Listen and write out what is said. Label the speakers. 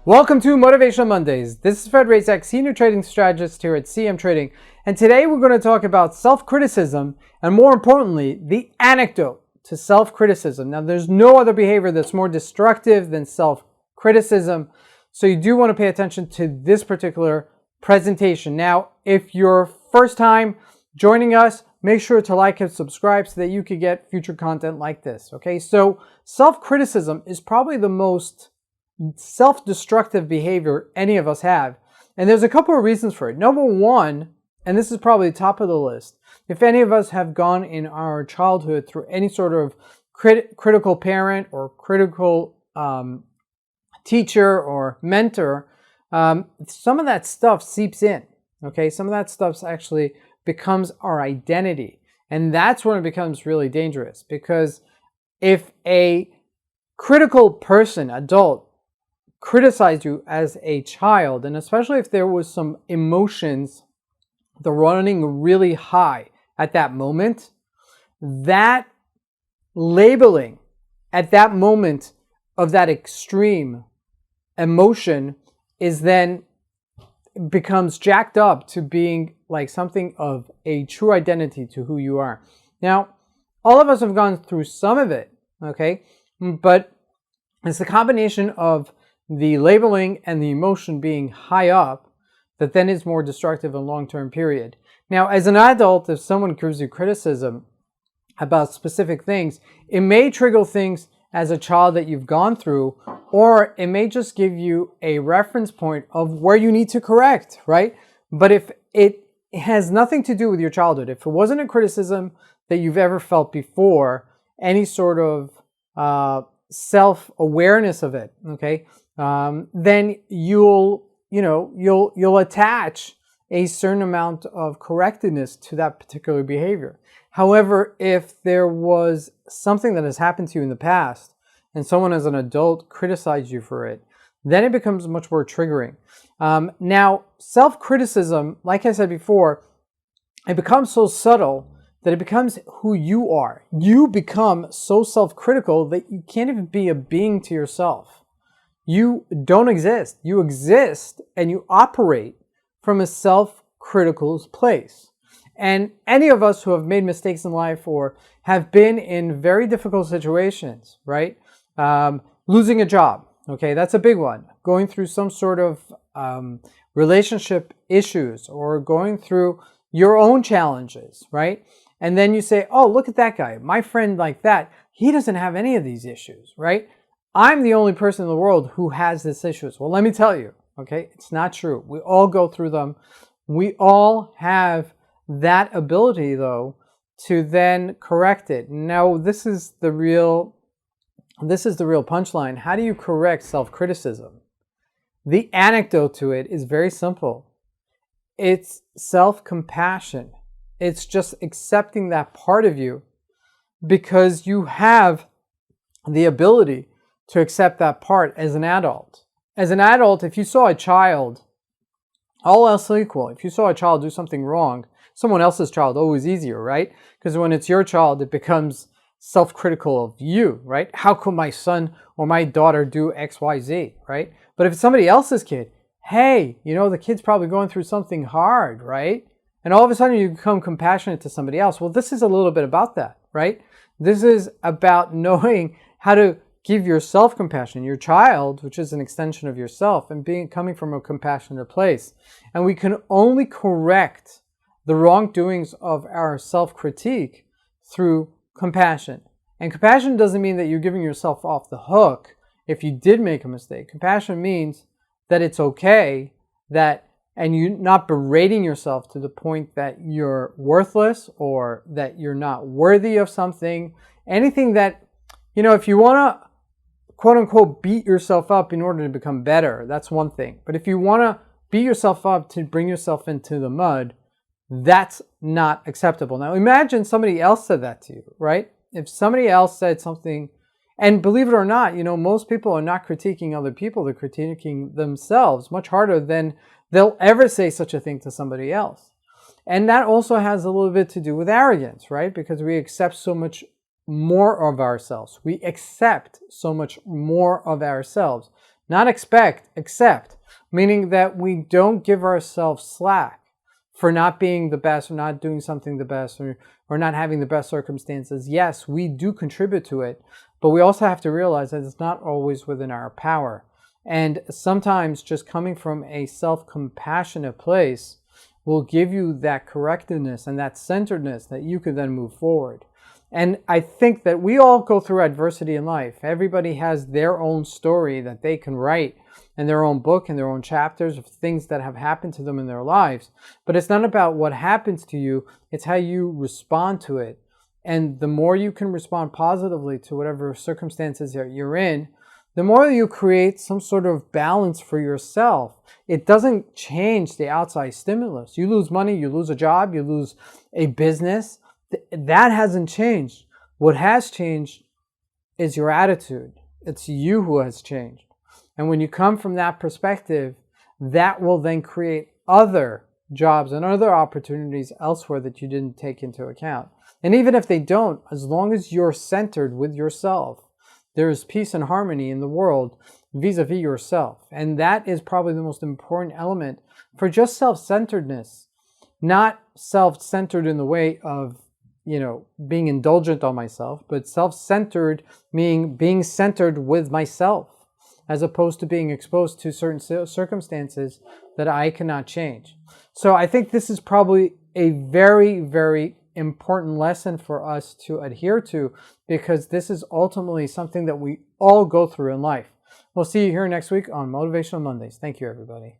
Speaker 1: Welcome to Motivational Mondays. This is Fred Razak, Senior Trading Strategist here at CMTrading, and today we're going to talk about self-criticism and, more importantly, the anecdote to self-criticism. Now, there's no other behavior that's more destructive than self-criticism, so you do want to pay attention to this particular presentation. Now, if you're first time joining us, make sure to like and subscribe so that you can get future content like this, okay? So, self-criticism is probably the most self-destructive behavior any of us have. And there's a couple of reasons for it. Number one, and this is probably top of the list, if any of us have gone in our childhood through any sort of critical parent or critical teacher or mentor, some of that stuff seeps in, okay? Some of that stuff actually becomes our identity. And that's when it becomes really dangerous, because if a critical person, adult, criticized you as a child, and especially if there was some emotions that were running really high at that moment, that labeling at that moment of that extreme emotion is then becomes jacked up to being like something of a true identity to who you are. Now, all of us have gone through some of it, okay? But it's the combination of the labeling and the emotion being high up that then is more destructive in long-term period. Now, as an adult, if someone gives you criticism about specific things, it may trigger things as a child that you've gone through, or it may just give you a reference point of where you need to correct, right? But if it has nothing to do with your childhood, if it wasn't a criticism that you've ever felt before, any sort of self-awareness of it, okay, then you'll attach a certain amount of correctness to that particular behavior. However, if there was something that has happened to you in the past and someone as an adult criticized you for it, then it becomes much more triggering. Now, self-criticism, like I said before, it becomes so subtle that it becomes who you are. You become so self-critical that you can't even be a being to yourself. You don't exist. You exist and you operate from a self-critical place. And any of us who have made mistakes in life or have been in very difficult situations, right? Losing a job, okay, that's a big one. Going through some sort of relationship issues or going through your own challenges, right? And then you say, oh, look at that guy, my friend like that, he doesn't have any of these issues, right? I'm the only person in the world who has these issues. Well, let me tell you, okay, it's not true. We all go through them. We all have that ability, though, to then correct it. Now, this is the real punchline. How do you correct self-criticism? The anecdote to it is very simple. It's self-compassion. It's just accepting that part of you because you have the ability to accept that part as an adult. As an adult, if you saw a child, all else equal, if you saw a child do something wrong, someone else's child, always easier, right? Because when it's your child, it becomes self-critical of you, right? How could my son or my daughter do X, Y, Z, right? But if it's somebody else's kid, hey, the kid's probably going through something hard, right? And all of a sudden you become compassionate to somebody else. Well, this is a little bit about that, right? This is about knowing how to give yourself compassion, your child, which is an extension of yourself, and coming from a compassionate place. And we can only correct the wrongdoings of our self-critique through compassion. And compassion doesn't mean that you're giving yourself off the hook if you did make a mistake. Compassion means that it's okay, and you're not berating yourself to the point that you're worthless or that you're not worthy of something. Anything that, if you want to quote unquote beat yourself up in order to become better, that's one thing. But if you want to beat yourself up to bring yourself into the mud, that's not acceptable. Now imagine somebody else said that to you, right? If somebody else said something, and believe it or not, most people are not critiquing other people, they're critiquing themselves much harder than they'll ever say such a thing to somebody else. And that also has a little bit to do with arrogance, right? Because we accept so much more of ourselves. We accept so much more of ourselves. Not expect, accept. Meaning that we don't give ourselves slack for not being the best or not doing something the best or not having the best circumstances. Yes, we do contribute to it, but we also have to realize that it's not always within our power. And sometimes just coming from a self-compassionate place will give you that correctness and that centeredness that you can then move forward. And I think that we all go through adversity in life. Everybody has their own story that they can write in their own book and their own chapters of things that have happened to them in their lives. But it's not about what happens to you, it's how you respond to it. And the more you can respond positively to whatever circumstances that you're in, the more you create some sort of balance for yourself. It doesn't change the outside stimulus. You lose money, you lose a job, you lose a business. That hasn't changed. What has changed is your attitude. It's you who has changed. And when you come from that perspective, that will then create other jobs and other opportunities elsewhere that you didn't take into account. And even if they don't, as long as you're centered with yourself, there is peace and harmony in the world vis-a-vis yourself. And that is probably the most important element for just self-centeredness. Not self-centered in the way of, being indulgent on myself, but self-centered meaning being centered with myself, as opposed to being exposed to certain circumstances that I cannot change. So I think this is probably a very, very important lesson for us to adhere to, because this is ultimately something that we all go through in life. We'll see you here next week on Motivational Mondays. Thank you, everybody.